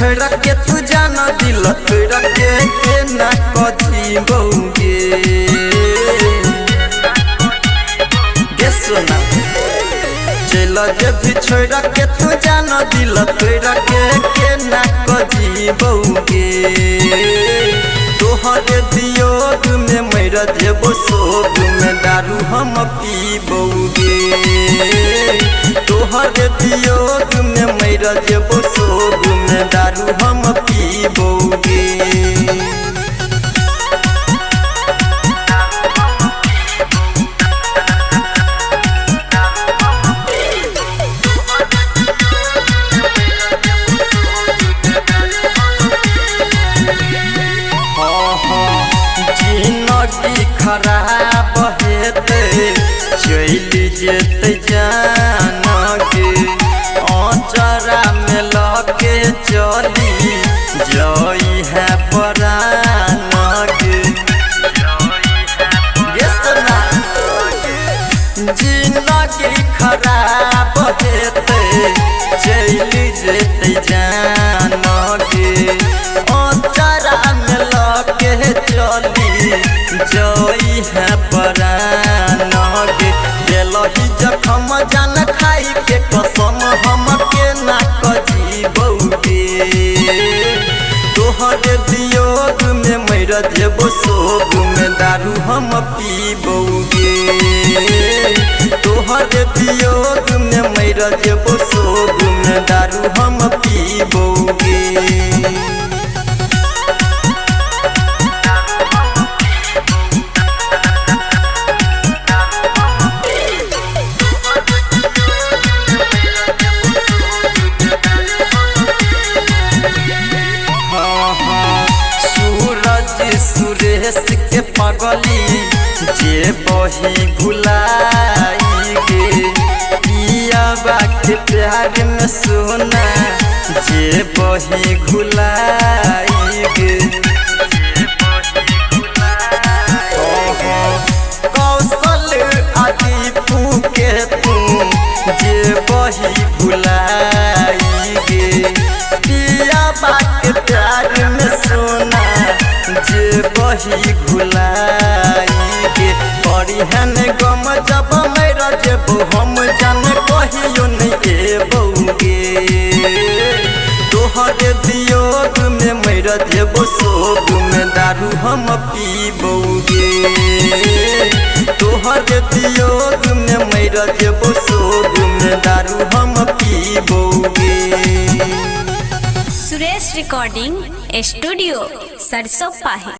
छोड़ा के तू जाना दिल तोड़ा के ना कथी बउगे गे सोना चल जे छोड़ा के तू जाना दिल तोड़ा के ना कथी बउगे तोहरे वियोग में मर जेबो शोक में दारू हम पीबोगे तोहरे वियोग में मर जेबो शोक में दारू हम पीबोगे जिंदगी खराब हेते चली जेते जान के आचरा में लके चली जई है परान के जिंदगी खराब हेते चली जेते जान के आचरा में लके चली जई है परान के दिलही जखम जान खाई के कसम हम के ना कजी बउगे तोहरे वियोग में मर जेबो शोक में दारू हम पीबोगे तोहरे वियोग में मर जेबो शोक में दारू हम पीबोगे सुरेश के पगली जे बही भुलाई गे पिया के प्यार में सोना जे बही भुलाई गे कौशल आदि के तू जे बही भुलाई गे पिया के प्यार में सोना जे बही भुलाई गे परिहन गम जब मर जेबो हम जान कहियो नहीं एबोगे तोहरे वियोग में मर जेबो शोक में दारू हम पीबोगे तोहरे वियोग में मर जेबो शोक में दारू हम पीबोगे। सुरेश रिकॉर्डिंग स्टूडियो सरसों पाही।